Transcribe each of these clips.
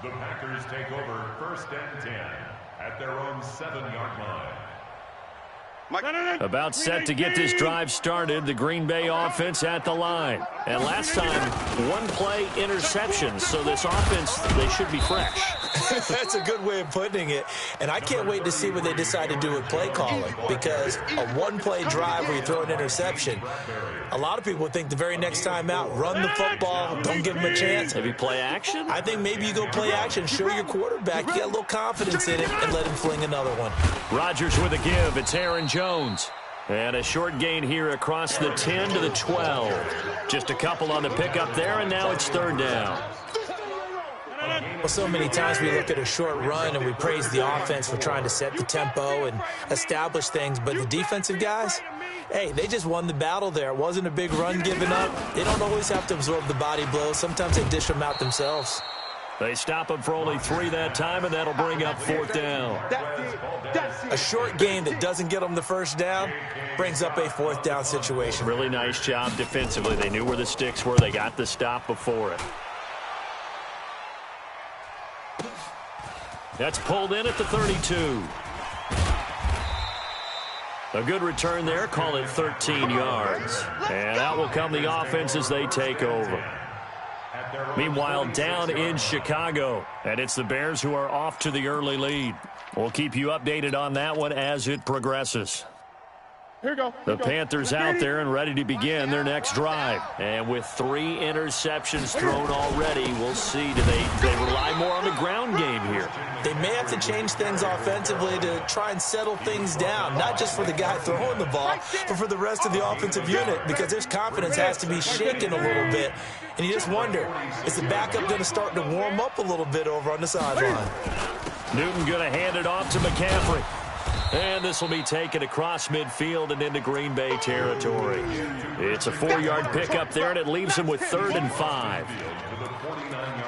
The Packers take over 1st and 10 at their own 7-yard line. About set to get this drive started, the Green Bay offense at the line. And last time, one play interception, so this offense, they should be fresh. That's a good way of putting it. And I can't wait to see what they decide to do with play calling, because a one-play drive where you throw an interception, a lot of people think the very next time out, run the football, don't give them a chance. Maybe play action? I think maybe you go play action, show your quarterback you got a little confidence in it, and let him fling another one. Rodgers with a give. It's Aaron Jones. And a short gain here across the 10 to the 12. Just a couple on the pickup there, and now it's 3rd down. Well, so many times we look at a short run and we praise the offense for trying to set the tempo and establish things, but the defensive guys, hey, they just won the battle there. It wasn't a big run given up. They don't always have to absorb the body blows. Sometimes they dish them out themselves. They stop him for only 3 that time, and that'll bring up 4th down. A short gain that doesn't get them the 1st down brings up a 4th down situation. Really nice job defensively. They knew where the sticks were. They got the stop before it. That's pulled in at the 32. A good return there. Call it 13 yards. And out will come the offense as they take over. Meanwhile, down in Chicago, and it's the Bears who are off to the early lead. We'll keep you updated on that one as it progresses. The Panthers out there and ready to begin their next drive. And with 3 interceptions thrown already, we'll see. Do they rely more on the ground game here? They may have to change things offensively to try and settle things down, not just for the guy throwing the ball, but for the rest of the offensive unit, because their confidence has to be shaken a little bit. And you just wonder, is the backup going to start to warm up a little bit over on the sideline? Newton going to hand it off to McCaffrey. And this will be taken across midfield and into Green Bay territory. It's a 4-yard pickup there, and it leaves him with 3rd and 5.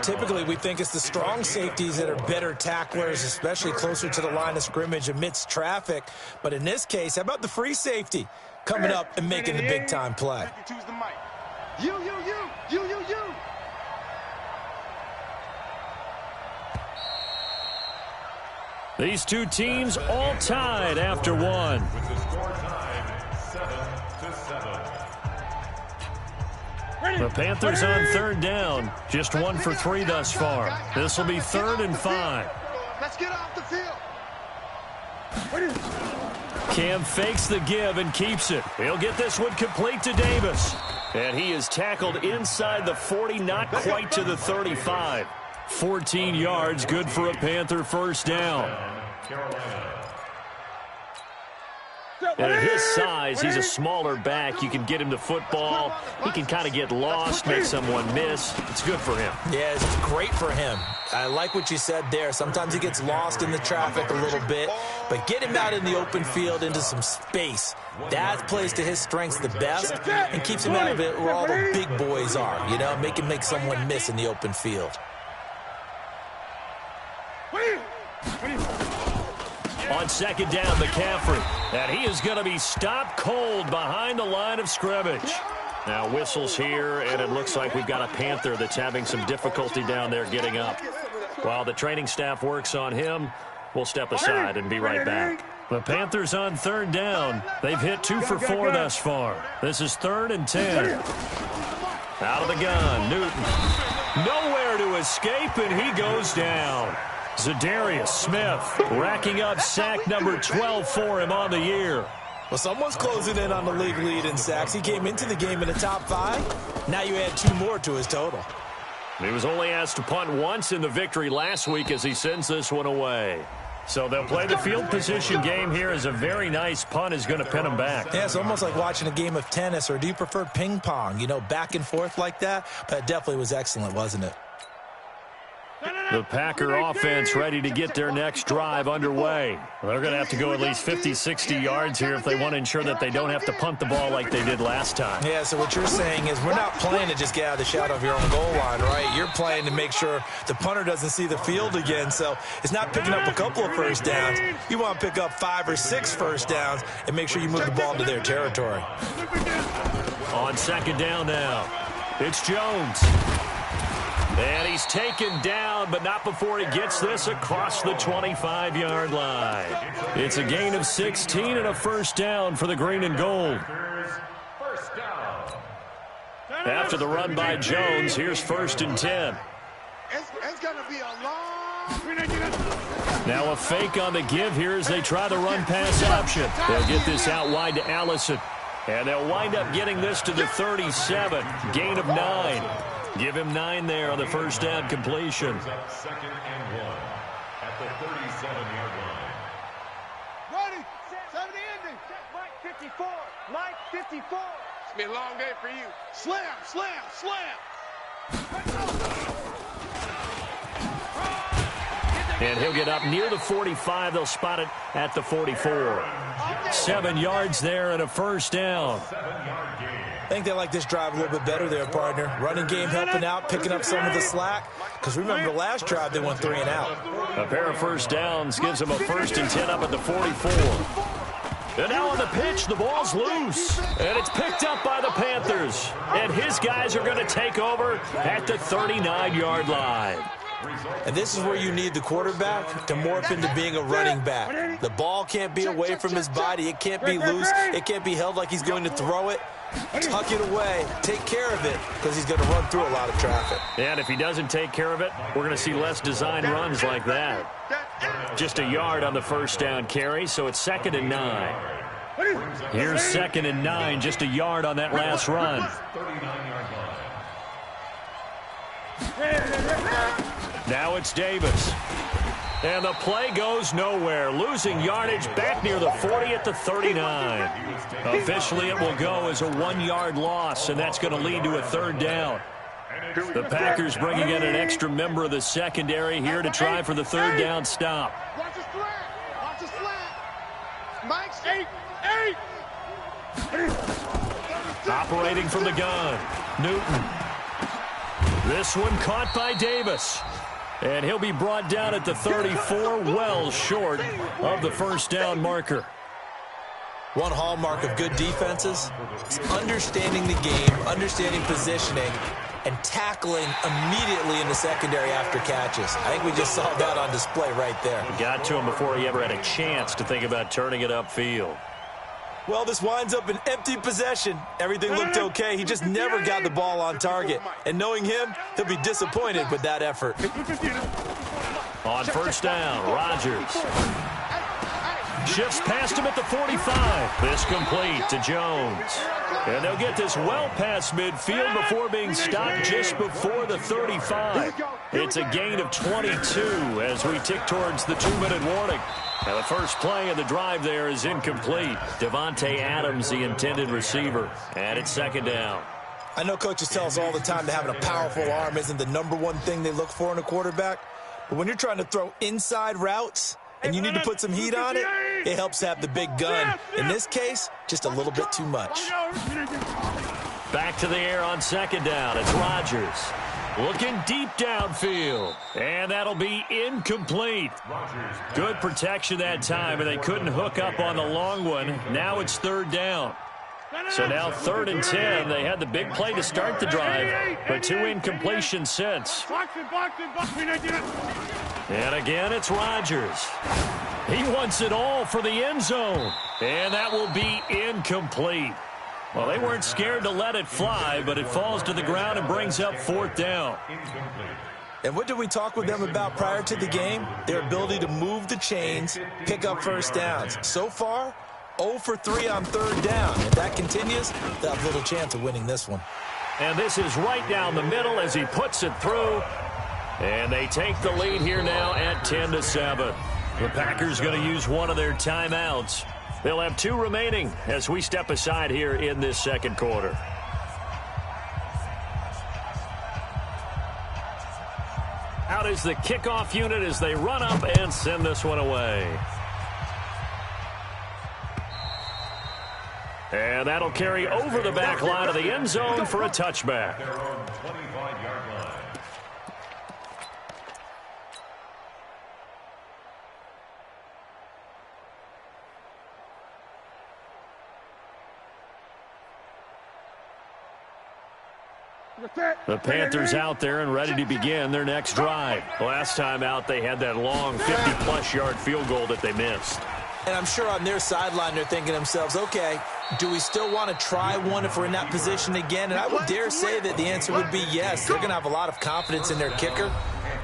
Typically, we think it's the strong safeties that are better tacklers, especially closer to the line of scrimmage amidst traffic. But in this case, how about the free safety coming up and making the big-time play? You. These two teams all tied after one. With the score time 7-7. The Panthers on 3rd down. Just 1 for 3 thus far. This will be 3rd and 5. Let's get off the field. Cam fakes the give and keeps it. He'll get this one complete to Davis. And he is tackled inside the 40, not quite to the 35. 14 yards, good for a Panther 1st down. And at his size, he's a smaller back. You can get him the football. He can kind of get lost, make someone miss. It's good for him. Yeah, it's great for him. I like what you said there. Sometimes he gets lost in the traffic a little bit, but get him out in the open field into some space. That plays to his strengths the best and keeps him out of it where all the big boys are, you know, make him make someone miss in the open field. On 2nd down, McCaffrey. And he is going to be stopped cold behind the line of scrimmage. Now whistles here, and it looks like we've got a Panther that's having some difficulty down there getting up. While the training staff works on him, we'll step aside and be right back. The Panthers on 3rd down. They've hit 2 for 4 thus far. This is 3rd and 10. Out of the gun, Newton. Nowhere to escape, and he goes down. Zadarius Smith racking up sack number 12 for him on the year. Well, someone's closing in on the league lead in sacks. He came into the game in the top 5. Now you add 2 more to his total. He was only asked to punt once in the victory last week as he sends this one away. So they'll play the field position game here as a very nice punt is going to pin him back. Yeah, it's almost like watching a game of tennis, or do you prefer ping pong? You know, back and forth like that? But it definitely was excellent, wasn't it? The Packer offense ready to get their next drive underway. They're going to have to go at least 50, 60 yards here if they want to ensure that they don't have to punt the ball like they did last time. Yeah, so what you're saying is we're not playing to just get out of the shadow of your own goal line, right? You're playing to make sure the punter doesn't see the field again. So it's not picking up a couple of first downs. You want to pick up 5 or 6 first downs and make sure you move the ball into their territory. On 2nd down now, it's Jones. And he's taken down, but not before he gets this across the 25-yard line. It's a gain of 16 and a first down for the green and gold. After the run by Jones, here's 1st and 10. It's going to be a long... Now a fake on the give here as they try the run-pass option. They'll get this out wide to Allison. And they'll wind up getting this to the 37. Gain of 9. Give him 9 there on the first down completion. 2nd and 1 at the 37-yard line. Ready, 70 ending. Mike 54. Mike 54. It's going to be a long day for you. Slam, slam, slam. And he'll get up near the 45. They'll spot it at the 44. 7 yards there and a first down. I think they like this drive a little bit better there, partner. Running game helping out, picking up some of the slack. Because remember, the last drive they went 3 and out. A pair of first downs gives them a 1st and 10 up at the 44. And now on the pitch, the ball's loose. And it's picked up by the Panthers. And his guys are going to take over at the 39-yard line. And this is where you need the quarterback to morph into being a running back. The ball can't be away from his body. It can't be loose. It can't be held like he's going to throw it. Tuck it away. Take care of it because he's going to run through a lot of traffic. And if he doesn't take care of it, we're going to see less design runs like that. Just a yard on the first down carry, so it's 2nd and 9. Here's 2nd and 9, just a yard on that last run. 39-yard line. Now it's Davis. And the play goes nowhere. Losing yardage back near the 40 at the 39. Officially, it will go as a 1-yard loss, and that's going to lead to a 3rd down. The Packers bringing in an extra member of the secondary here to try for the 3rd down stop. Watch the slant. Watch the slant. Mike's 8. Operating from the gun, Newton. This one caught by Davis. And he'll be brought down at the 34, well short of the first down marker. One hallmark of good defenses is understanding the game, understanding positioning, and tackling immediately in the secondary after catches. I think we just saw that on display right there. Got to him before he ever had a chance to think about turning it upfield. Well, this winds up an empty possession. Everything looked okay. He just never got the ball on target. And knowing him, he'll be disappointed with that effort. On first down, Rodgers shifts past him at the 45. This complete to Jones. And they'll get this well past midfield before being stopped just before the 35. It's a gain of 22 as we tick towards the 2-minute warning. Now the first play of the drive there is incomplete. Devontae Adams, the intended receiver. And it's 2nd down. I know coaches tell us all the time that having a powerful arm isn't the #1 thing they look for in a quarterback. But when you're trying to throw inside routes and you need to put some heat on it, it helps to have the big gun. In this case, just a little bit too much. Back to the air on 2nd down. It's Rodgers. Looking deep downfield. And that'll be incomplete. Good protection that time, and they couldn't hook up on the long one. Now it's 3rd down. So now 3rd and 10. They had the big play to start the drive, but 2 incompletions since. And again, it's Rodgers. He wants it all for the end zone. And that will be incomplete. Well, they weren't scared to let it fly, but it falls to the ground and brings up 4th down. And what did we talk with them about prior to the game? Their ability to move the chains, pick up first downs. So far, 0 for 3 on 3rd down. If that continues, they'll have little chance of winning this one. And this is right down the middle as he puts it through. And they take the lead here now at 10-7. The Packers going to use one of their timeouts. They'll have 2 remaining as we step aside here in this 2nd quarter. Out is the kickoff unit as they run up and send this one away. And that'll carry over the back line of the end zone for a touchback. Their own 25-yard line. The Panthers out there and ready to begin their next drive. Last time out, they had that long 50-plus yard field goal that they missed. And I'm sure on their sideline they're thinking to themselves, okay, do we still want to try one if we're in that position again? And I would dare say that the answer would be yes. They're going to have a lot of confidence in their kicker.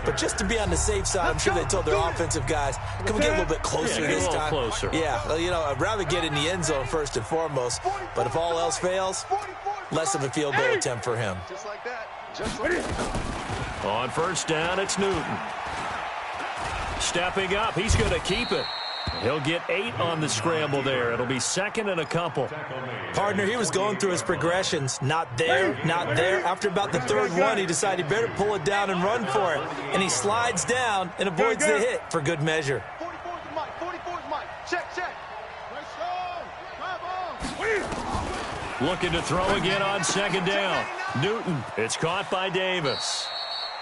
But just to be on the safe side, I'm sure they told their offensive guys, can we get a little bit closer this time? Closer. Yeah, you know, I'd rather get in the end zone first and foremost. But if all else fails, less of a field goal attempt for him. Just like that. Just like that. On first down, it's Newton. Stepping up, he's going to keep it. He'll get 8 on the scramble there. It'll be second and a couple. Partner, he was going through his progressions. Not there, not there. After about the third one, he decided he better pull it down and run for it. And he slides down and avoids the hit for good measure. 44's Mike. 44's Mike. Check, check. Looking to throw again on second down. Newton, it's caught by Davis.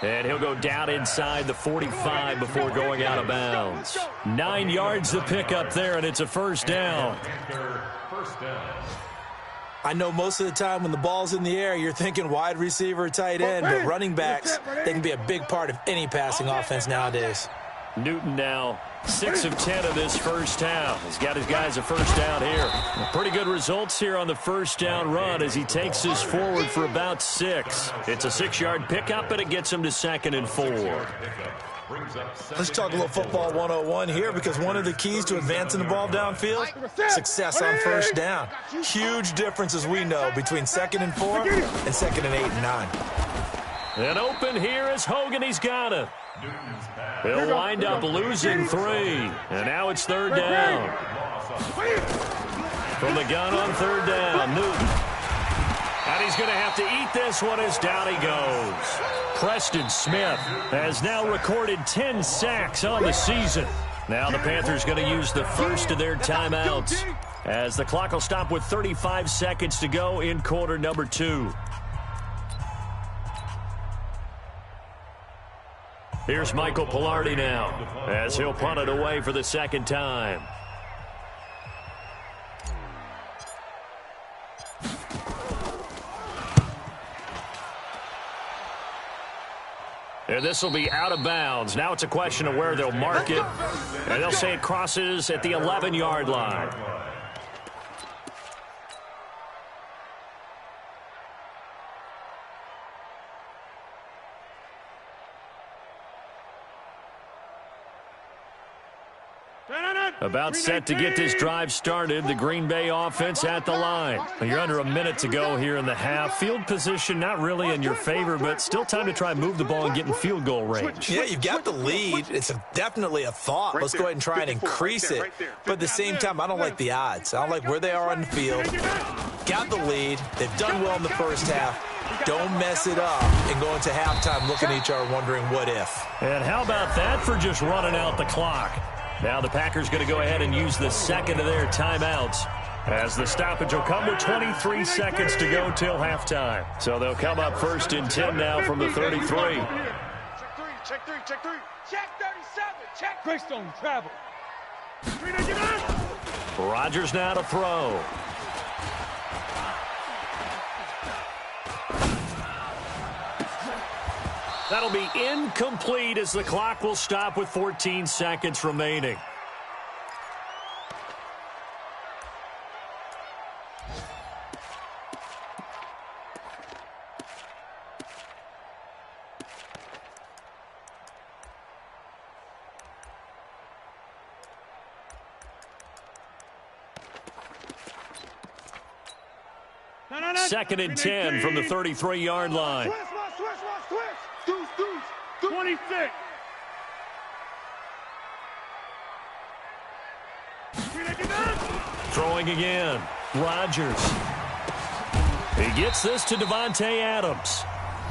And he'll go down inside the 45 before going out of bounds. 9 yards to pick up there, and it's a first down. I know most of the time when the ball's in the air, you're thinking wide receiver, tight end, but running backs, they can be a big part of any passing offense nowadays. Newton now 6 of 10 of this first half. He's got his guys a first down here. Pretty good results here on the first down run as he takes this forward for about 6. It's a 6-yard pickup, and it gets him to second and 4. Let's talk a little football 101 here, because one of the keys to advancing the ball downfield, success on first down. Huge difference, as we know, between second and 4 and second and 8 and 9. And open here is Hogan. He's got it. He'll wind up losing 3. And now it's third down. From the gun on third down, Newton. And he's going to have to eat this one as down he goes. Preston Smith has now recorded 10 sacks on the season. Now the Panthers going to use the first of their timeouts as the clock will stop with 35 seconds to go in quarter number 2. Here's Michael Pilardi now as he'll punt it away for the second time. And this will be out of bounds. Now it's a question of where they'll mark it. And they'll say it crosses at the 11-yard line. About set to get this drive started. The Green Bay offense at the line. You're under a minute to go here in the half. Field position not really in your favor, but still time to try and move the ball and get in field goal range. Yeah, you've got the lead. It's definitely a thought. Let's go ahead and try and increase it. But at the same time, I don't like the odds. I don't like where they are on the field. Got the lead. They've done well in the first half. Don't mess it up and go into halftime looking at each other wondering what if. And how about that for just running out the clock? Now the Packers going to go ahead and use the second of their timeouts as the stoppage will come with 23 seconds to go till halftime. So they'll come up first and 10 now from the 33. Check 3, check 3, check 3. Check 37, check. Greystone travel. Rodgers now to throw. That'll be incomplete as the clock will stop with 14 seconds remaining. Second and 10 from the 33-yard line. 26. Throwing again. Rodgers. He gets this to Devontae Adams.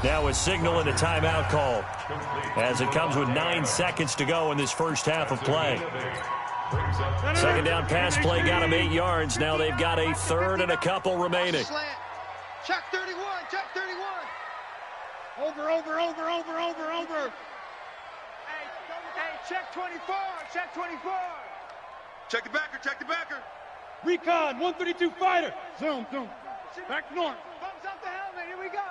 Now a signal and a timeout call as it comes with 9 seconds to go in this first half of play. Second down pass play got him 8 yards. Now they've got a third and a couple remaining. Check 31, check 31. Over. Hey, check 24, check 24. Check the backer. Recon, 132 fighter. Zoom. Back north. Thumbs up the helmet, here we go.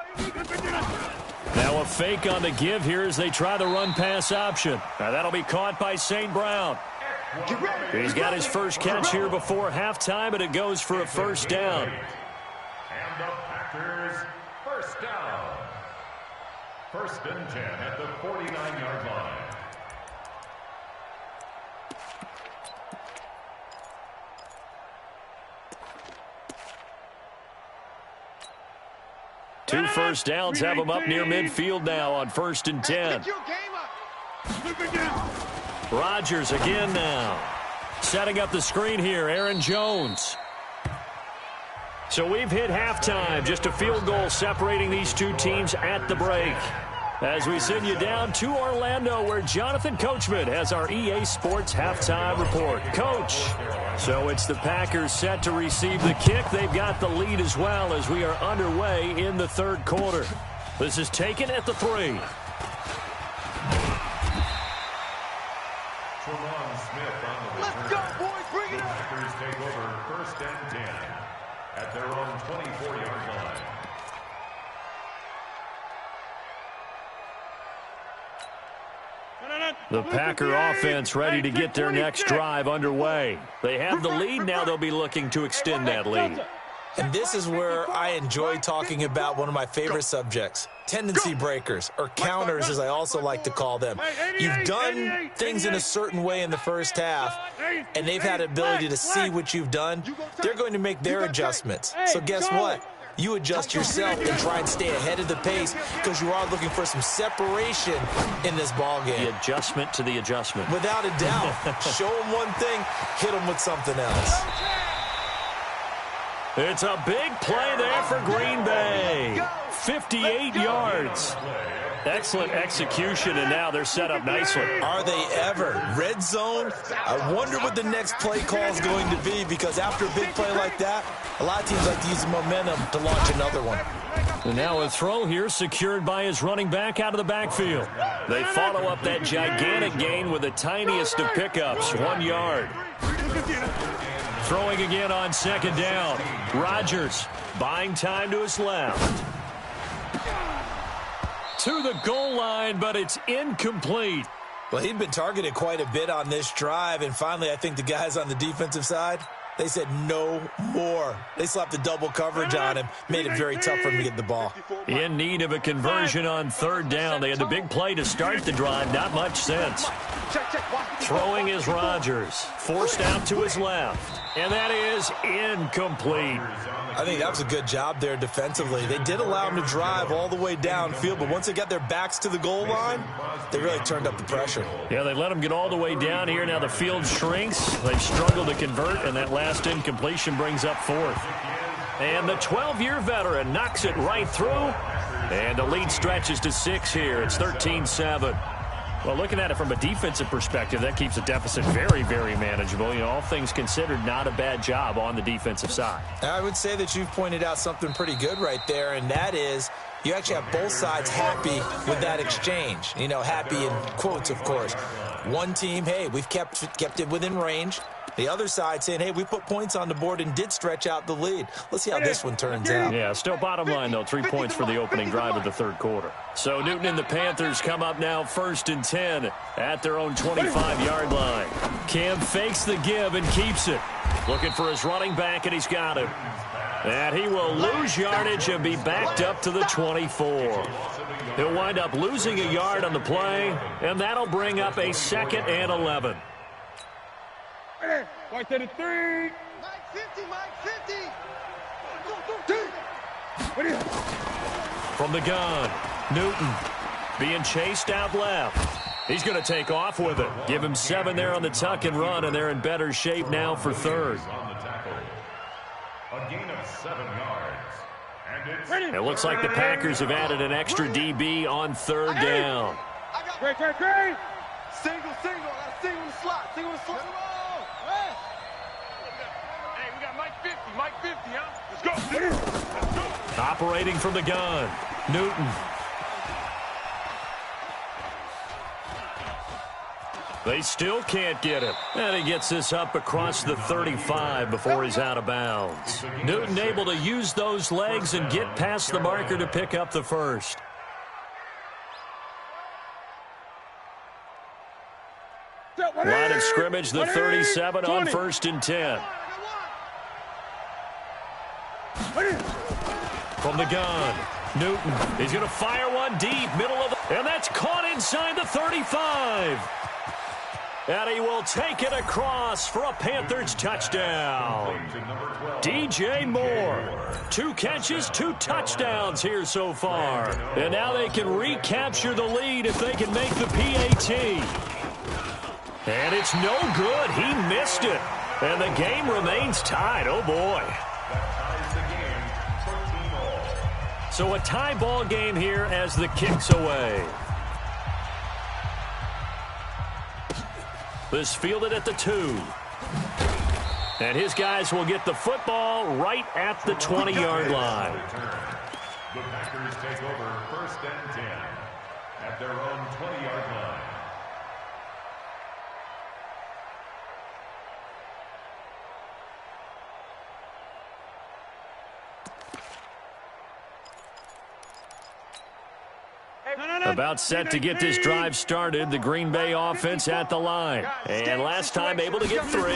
Now a fake on the give here as they try the run-pass option. Now that'll be caught by St. Brown. He's got his first catch here before halftime, and it goes for a first down. And the Packers first down. 1st and 10 at the 49-yard line. Two first downs have them up near midfield now on 1st and 10. Rodgers again now. Setting up the screen here, Aaron Jones. So we've hit halftime. Just a field goal separating these two teams at the break. As we send you down to Orlando, where Jonathan Coachman has our EA Sports halftime report. Coach, so it's the Packers set to receive the kick. They've got the lead as well as we are underway in the 3rd quarter. This is taken at the 3. Let's go, boys. Bring it up. Packers take over 1st and 10 at their own 24-yard line. The Packer offense ready to get their next drive underway. They have the lead. Now they'll be looking to extend that lead. And this is where I enjoy talking about one of my favorite subjects, tendency breakers, or counters as I also like to call them. You've done things in a certain way in the first half, and they've had the ability to see what you've done. They're going to make their adjustments. So guess what? You adjust yourself and try and stay ahead of the pace because you are looking for some separation in this ball game. The adjustment to the adjustment. Without a doubt. Show them one thing, hit them with something else. It's a big play there for Green Bay. 58 yards. Excellent execution, and now they're set up nicely. Are they ever? Red zone? I wonder what the next play call is going to be, because after a big play like that, a lot of teams like to use the momentum to launch another one. And now a throw here secured by his running back out of the backfield. They follow up that gigantic gain with the tiniest of pickups, 1 yard. Throwing again on 2nd down. Rodgers buying time to his left. To the goal line, but it's incomplete. Well, he'd been targeted quite a bit on this drive, and finally I think the guys on the defensive side, they said no more. They slapped the double coverage on him, made it very tough for him to get the ball. In need of a conversion on 3rd down. They had the big play to start the drive, not much sense. Throwing is Rodgers, forced out to his left, and that is incomplete. I think that was a good job there defensively. They did allow him to drive all the way downfield, but once they got their backs to the goal line, they really turned up the pressure. Yeah, they let him get all the way down here. Now the field shrinks. They've struggled to convert, and that last incompletion brings up 4th. And the 12-year veteran knocks it right through, and the lead stretches to 6 here. It's 13-7. Well, looking at it from a defensive perspective, that keeps the deficit very, very manageable. You know, all things considered, not a bad job on the defensive side. I would say that you've pointed out something pretty good right there, and that is you actually have both sides happy with that exchange. You know, happy in quotes, of course. One team, hey, we've kept it within range. The other side saying, hey, we put points on the board and did stretch out the lead. Let's see how this one turns out. Yeah, still bottom line, though, 3 points for the opening drive of the 3rd quarter. So Newton and the Panthers come up now 1st and 10 at their own 25-yard line. Cam fakes the give and keeps it. Looking for his running back, and he's got him. And he will lose yardage and be backed up to the 24. He'll wind up losing a yard on the play, and that'll bring up a 2nd and 11. Right to the 3. Mike 50, Mike 50. From the gun, Newton being chased out left. He's going to take off with it. Give him 7 there on the tuck and run, and they're in better shape now for 3rd. A gain of 7 yards. And it looks like the Packers have added an extra DB on 3rd down. Great. Single. I got a single in the slot. Hey, we got Mike 50, huh? Let's go. Operating from the gun, Newton. They still can't get him. And he gets this up across the 35 before he's out of bounds. Newton able to use those legs and get past the marker to pick up the 1st. Line of scrimmage, the 37 on 1st and 10. From the gun, Newton. He's going to fire one deep, middle of the... And that's caught inside the 35. And he will take it across for a Panthers touchdown. DJ Moore. 2 catches, 2 touchdowns here so far. And now they can recapture the lead if they can make the PAT. And it's no good. He missed it. And the game remains tied. Oh, boy. So a tie ball game here as the kick's away. This fielded at the 2. And his guys will get the football right at the 20-yard line. The Packers take over 1st and 10 at their own 20-yard line. About set to get this drive started, the Green Bay offense at the line. And last time able to get 3.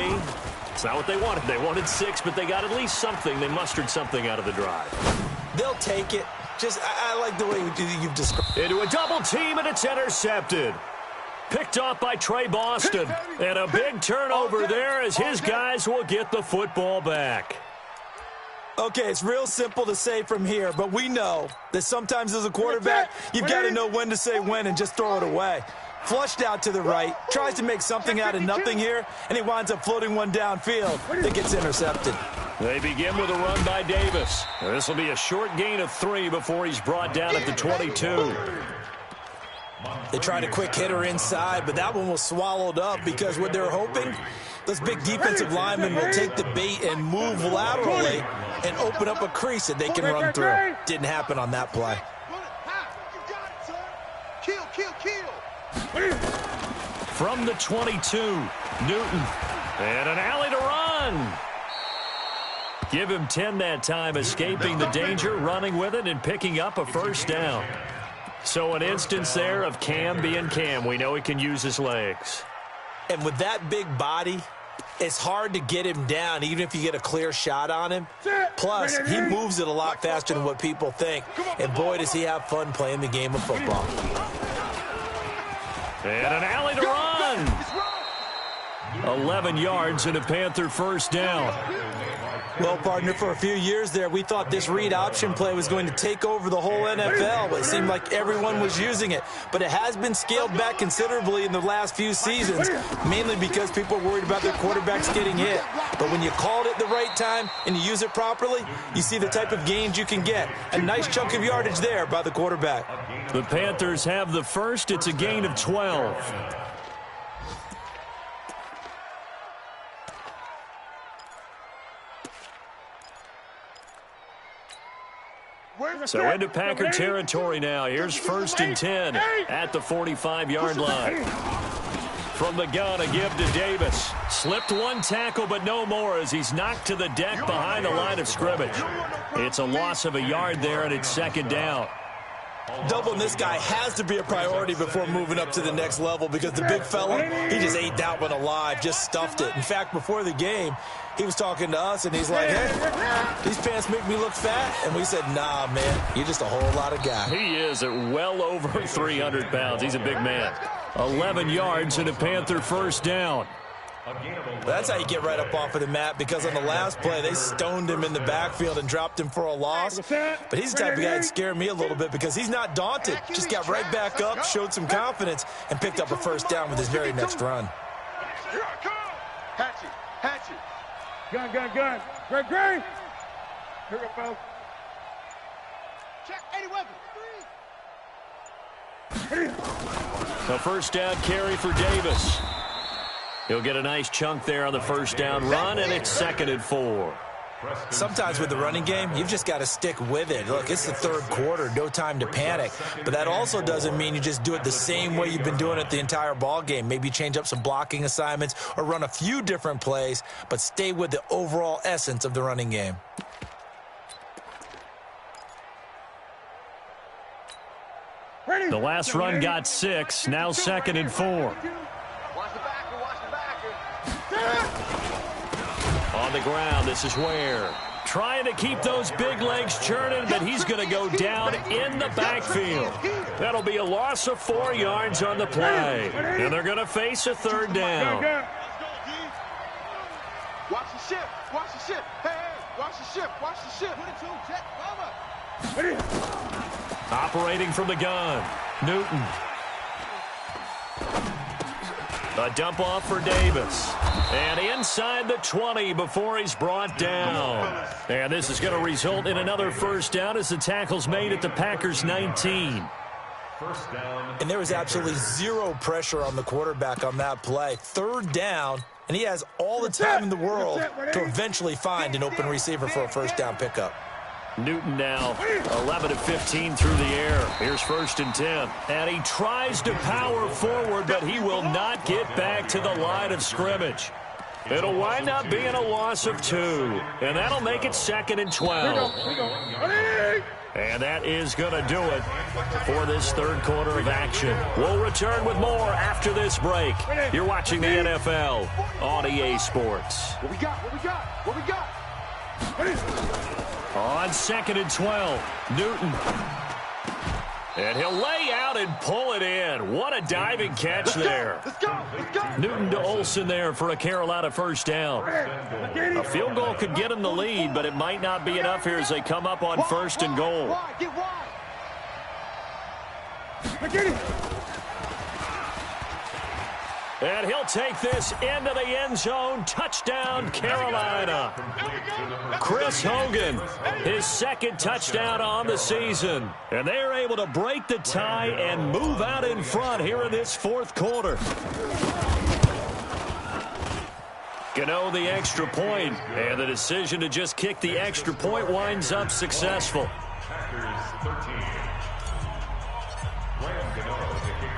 It's not what they wanted. They wanted 6, but they got at least something. They mustered something out of the drive. They'll take it. I like the way you've described it. Into a double team, and it's intercepted. Picked off by Trey Boston. And a big turnover there as his guys will get the football back. Okay, it's real simple to say from here, but we know that sometimes as a quarterback, you've got to know when to say when and just throw it away. Flushed out to the right, tries to make something out of nothing here, and he winds up floating one downfield that gets intercepted. They begin with a run by Davis. This will be a short gain of 3 before he's brought down at the 22. They tried a quick hitter inside, but that one was swallowed up because what they're hoping, those big defensive linemen will take the bait and move laterally and open up a crease that they can run through. Didn't happen on that play. From the 22, Newton. And an alley to run. Give him 10 that time, escaping the danger, running with it, and picking up a 1st down. So an instance there of Cam being Cam. We know he can use his legs. And with that big body, it's hard to get him down, even if you get a clear shot on him. Plus, he moves it a lot faster than what people think. And boy, does he have fun playing the game of football. And an alley to run. 11 yards and a Panther 1st down. Well, partner, for a few years there, we thought this read option play was going to take over the whole NFL. It seemed like everyone was using it. But it has been scaled back considerably in the last few seasons, mainly because people are worried about their quarterbacks getting hit. But when you called it the right time and you use it properly, you see the type of gains you can get. A nice chunk of yardage there by the quarterback. The Panthers have the 1st. It's a gain of 12. So into Packer territory now. Here's 1st and 10 at the 45-yard line. From the gun, a give to Davis. Slipped one tackle, but no more as he's knocked to the deck behind the line of scrimmage. It's a loss of a yard there, and it's 2nd down. Doubling this guy has to be a priority before moving up to the next level because the big fella, he just ate that one alive, just stuffed it. In fact, before the game, he was talking to us, and he's like, hey, these pants make me look fat. And we said, nah, man, you're just a whole lot of guy. He is at well over 300 pounds. He's a big man. 11 yards and a Panther 1st down. That's how you get right up off of the mat, because on the last play, they stoned him in the backfield and dropped him for a loss. But he's the type of guy that scared me a little bit because he's not daunted. Just got right back up, showed some confidence, and picked up a 1st down with his very next run. Hatchet, hatchet. Gun, gun, gun. Great, great. Here we go. Check, 80 weapons. A 1st down carry for Davis. He'll get a nice chunk there on the 1st down run, and it's 2nd and 4. Sometimes with the running game, you've just got to stick with it. Look, it's the 3rd quarter, no time to panic. But that also doesn't mean you just do it the same way you've been doing it the entire ball game. Maybe change up some blocking assignments or run a few different plays, but stay with the overall essence of the running game. The last run got 6, now 2nd and 4. Watch the back, On the ground, this is Ware. Trying to keep those big legs churning, but he's going to go down in the backfield. That'll be a loss of 4 yards on the play. And they're going to face a third down. Watch the ship. Watch the ship. Hey, watch the ship. Watch the ship. Operating from the gun, Newton. A dump off for Davis. And inside the 20 before he's brought down. And this is going to result in another first down as the tackle's made at the Packers' 19. First down. And there was absolutely zero pressure on the quarterback on that play. Third down, and he has all the time in the world to eventually find an open receiver for a first down pickup. Newton now 11 of 15 through the air. Here's 1st and 10. And he tries to power forward, but he will not get back to the line of scrimmage. It'll wind up being a loss of 2. And that'll make it 2nd and 12. And that is going to do it for this third quarter of action. We'll return with more after this break. You're watching the NFL on EA Sports. What we got? What we got? What we got? On 2nd and 12, Newton. And he'll lay out and pull it in. What a diving catch there. Let's go. Let's go. Newton to Olsen there for a Carolina first down. A field goal could get him the lead, but it might not be enough here as they come up on 1st and goal. Get wide. And he'll take this into the end zone. Touchdown, Carolina. Chris Hogan, his 2nd touchdown on the season. And they're able to break the tie and move out in front here in this 4th quarter. Gano the extra point, and the decision to just kick the extra point winds up successful.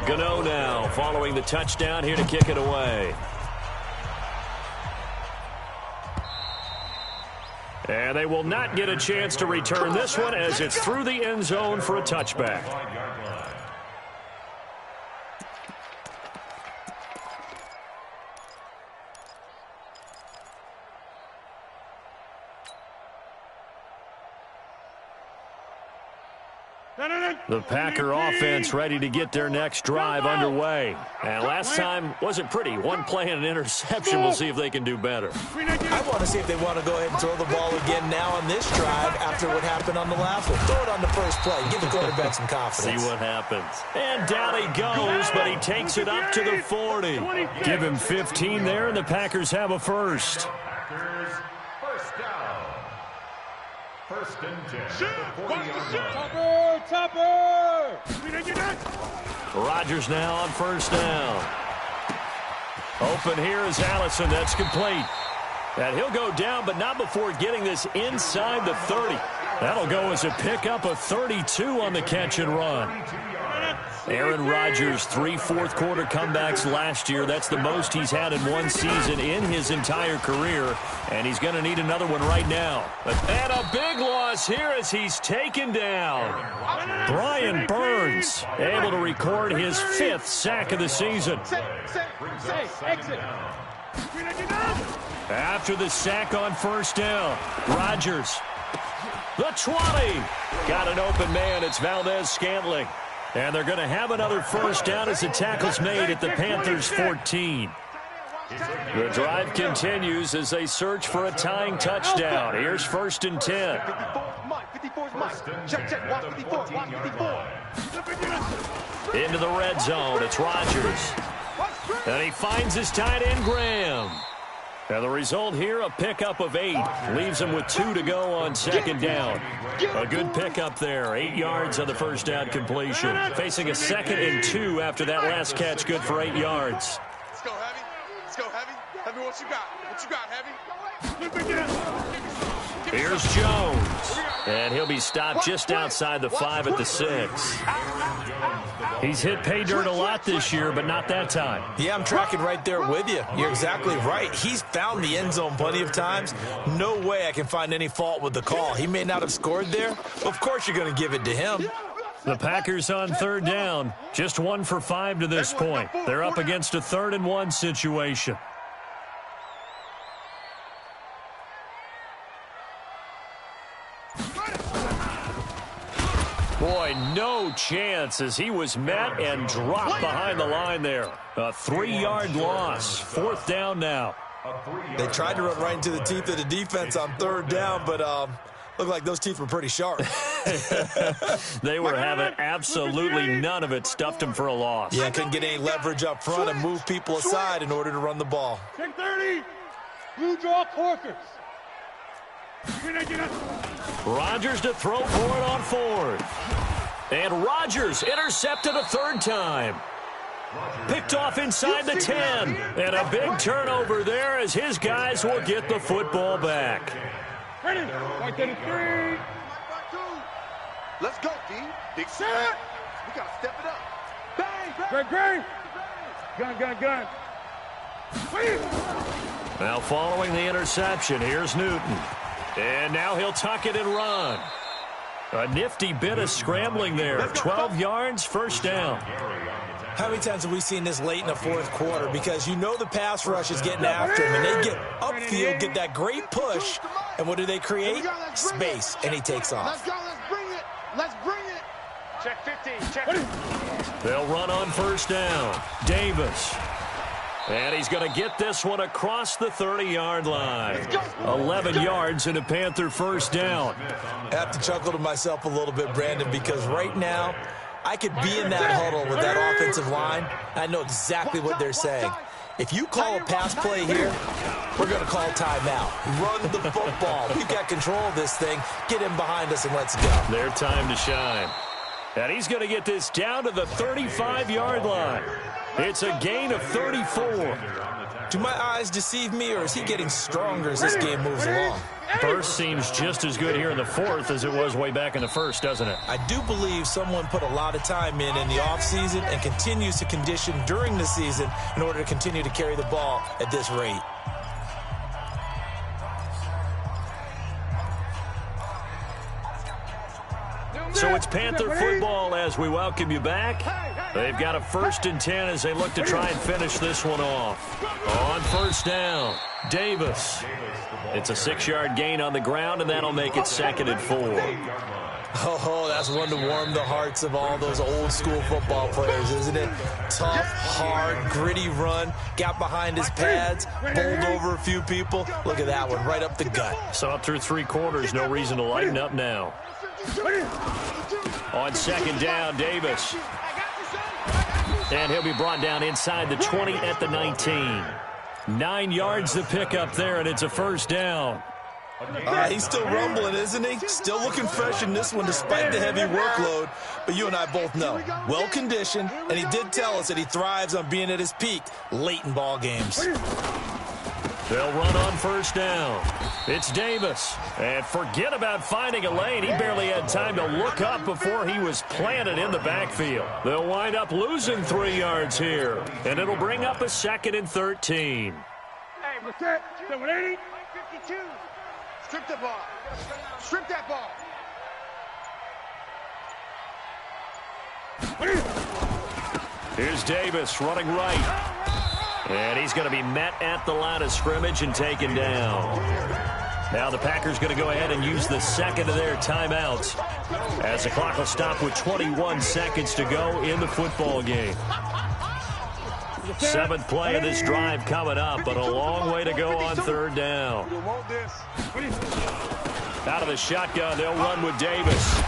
Gano now following the touchdown here to kick it away. And they will not get a chance to return this one as it's through the end zone for a touchback. The Packer offense ready to get their next drive underway. And last time wasn't pretty. One play and an interception. We'll see if they can do better. I want to see if they want to go ahead and throw the ball again now on this drive after what happened on the last one. Throw it on the first play. Give the quarterback some confidence. See what happens. And down he goes, but he takes it up to the 40. Give him 15 there, and the Packers have a first. Packers first down. 1st and 10. Topper! Rodgers now on 1st down. Open here is Allison. That's complete. And he'll go down, but not before getting this inside the 30. That'll go as a pickup of 32 on the catch and run. Aaron Rodgers, 3 fourth-quarter comebacks last year. That's the most he's had in one season in his entire career, and he's going to need another one right now. And a big loss here as he's taken down. Brian Burns able to record his 5th sack of the season. After the sack on 1st down, Rodgers, the 20. Got an open man. It's Valdez-Scantling. And they're going to have another first down as the tackle's made at the Panthers' 14. The drive continues as they search for a tying touchdown. Here's 1st and 10. Into the red zone. It's Rodgers. And he finds his tight end, Graham. And the result here, a pickup of 8. Leaves him with 2 to go on 2nd down. A good pickup there. 8 yards on the first down completion. Facing a 2nd and 2 after that last catch. Good for 8 yards. Let's go, Heavy. Let's go, Heavy. Heavy, what you got? What you got, Heavy? Here's Jones. And he'll be stopped just outside the 5 at the 6. He's hit pay dirt a lot this year, but not that time. Yeah, I'm tracking right there with you. You're exactly right. He's found the end zone plenty of times. No way I can find any fault with the call. He may not have scored there. Of course you're going to give it to him. The Packers on 3rd down. Just 1 for 5 to this point. They're up against a 3rd and 1 situation. no chance as he was met and dropped behind the line there. A 3-yard loss. 4th down now. They tried to run right into the teeth of the defense on 3rd down, but looked like those teeth were pretty sharp. They were having absolutely none of it. Stuffed him for a loss. Yeah, couldn't get any leverage up front and move people aside in order to run the ball. Check 30. Blue draw Corkers. Rodgers to throw for it on 4th. And Rodgers intercepted a 3rd time. Picked off inside the 10. And a big turnover there as his guys will get the football back. Ready. Right to the 3. Let's go, D. Big set. We got to step it up. Bang, bang. Gun. Now following the interception, here's Newton. And now he'll tuck it and run. A nifty bit of scrambling there. 12 yards, 1st down. How many times have we seen this late in the 4th quarter? Because you know the pass rush is getting after him, and they get upfield, get that great push, and what do they create? Space, and he takes off. Let's go, let's bring it. Check 15, check. They'll run on 1st down. Davis. And he's going to get this one across the 30-yard line. 11 yards and a Panther 1st down. I have to chuckle to myself a little bit, Brandon, because right now I could be in that huddle with that offensive line. I know exactly what they're saying. If you call a pass play here, we're going to call timeout. Run the football. We've got control of this thing. Get in behind us and let's go. Their time to shine. And he's going to get this down to the 35-yard line. It's a gain of 34. Do my eyes deceive me, or is he getting stronger as this game moves along? Burst seems just as good here in the 4th as it was way back in the 1st, doesn't it? I do believe someone put a lot of time in the offseason and continues to condition during the season in order to continue to carry the ball at this rate. So it's Panther football as we welcome you back. They've got a 1st and 10 as they look to try and finish this one off. On 1st down, Davis. It's a 6-yard gain on the ground, and that'll make it 2nd and 4. Oh, that's one to warm the hearts of all those old-school football players, isn't it? Tough, hard, gritty run. Got behind his pads, bowled over a few people. Look at that one, right up the gut. Saw it through 3 quarters. No reason to lighten up now. On 2nd down, Davis. And he'll be brought down inside the 20 at the 19. 9 yards to pick up there, and it's a 1st down. He's still rumbling, isn't he? Still looking fresh in this one despite the heavy workload. But you and I both know, well-conditioned, and he did tell us that he thrives on being at his peak late in ball games. They'll run on 1st down. It's Davis. And forget about finding a lane. He barely had time to look up before he was planted in the backfield. They'll wind up losing 3 yards here. And it'll bring up a 2nd and 13. Hey, what's that? 780? 52. Strip the ball. Strip that ball. Here's Davis running right. And he's going to be met at the line of scrimmage and taken down. Now the Packers going to go ahead and use the 2nd of their timeouts as the clock will stop with 21 seconds to go in the football game. 7th play of this drive coming up, but a long way to go on 3rd down. Out of the shotgun, they'll run with Davis.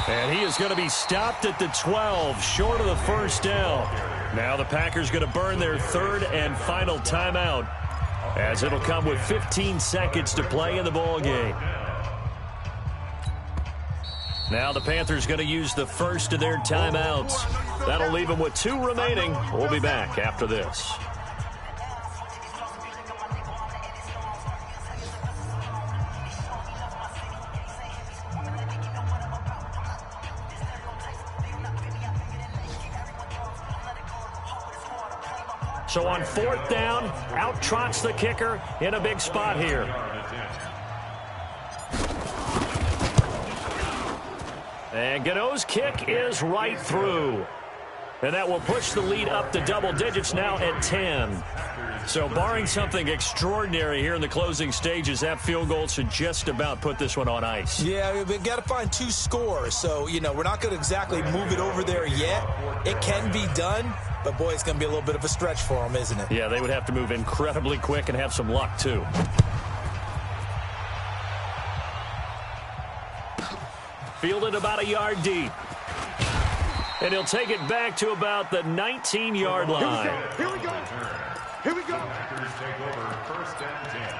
And he is going to be stopped at the 12, short of the 1st down. Now the Packers going to burn their 3rd and final timeout as it'll come with 15 seconds to play in the ball game. Now the Panthers going to use the 1st of their timeouts. That'll leave them with 2 remaining. We'll be back after this. So on 4th down, out trots the kicker in a big spot here. And Gano's kick is right through. And that will push the lead up to double digits now at 10. So barring something extraordinary here in the closing stages, that field goal should just about put this one on ice. Yeah, we've got to find 2 scores. So, you know, we're not going to exactly move it over there yet. It can be done, but, boy, it's going to be a little bit of a stretch for them, isn't it? Yeah, they would have to move incredibly quick and have some luck, too. Fielded about a yard deep. And he'll take it back to about the 19-yard line. Here we go. Here we go. Packers take over first and 10.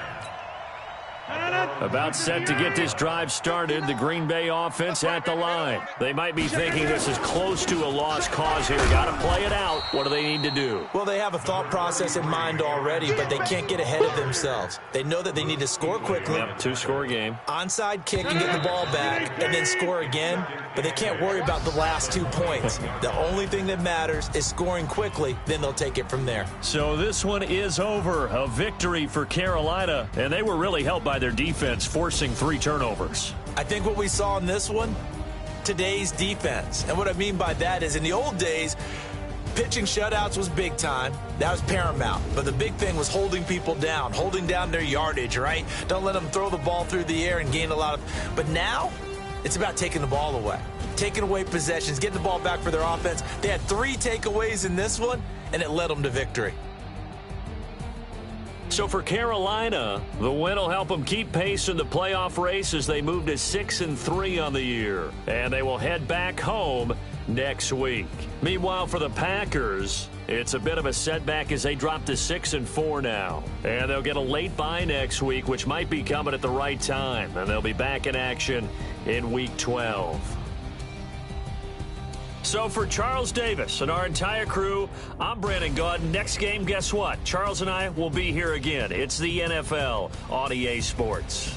About set to get this drive started, the Green Bay offense at the line. They might be thinking this is close to a lost cause here. Got to play it out. What do they need to do? Well, they have a thought process in mind already, but they can't get ahead of themselves. They know that they need to score quickly. Yep, 2-score game. Onside kick and get the ball back and then score again, but they can't worry about the last 2 points. The only thing that matters is scoring quickly, then they'll take it from there. So this one is over. A victory for Carolina, and they were really helped by their defense, forcing 3 turnovers. I think what we saw in this one, today's defense. And what I mean by that is in the old days, pitching shutouts was big time. That was paramount. But the big thing was holding people down, holding down their yardage, right? Don't let them throw the ball through the air and gain a lot of... But now, it's about taking the ball away. Taking away possessions, getting the ball back for their offense. They had 3 takeaways in this one, and it led them to victory. So for Carolina, the win will help them keep pace in the playoff race as they move to 6-3 on the year. And they will head back home next week. Meanwhile, for the Packers, it's a bit of a setback as they drop to 6-4 now. And they'll get a late bye next week, which might be coming at the right time. And they'll be back in action in Week 12. So for Charles Davis and our entire crew, I'm Brandon Gaudin. Next game, guess what? Charles and I will be here again. It's the NFL on EA Sports.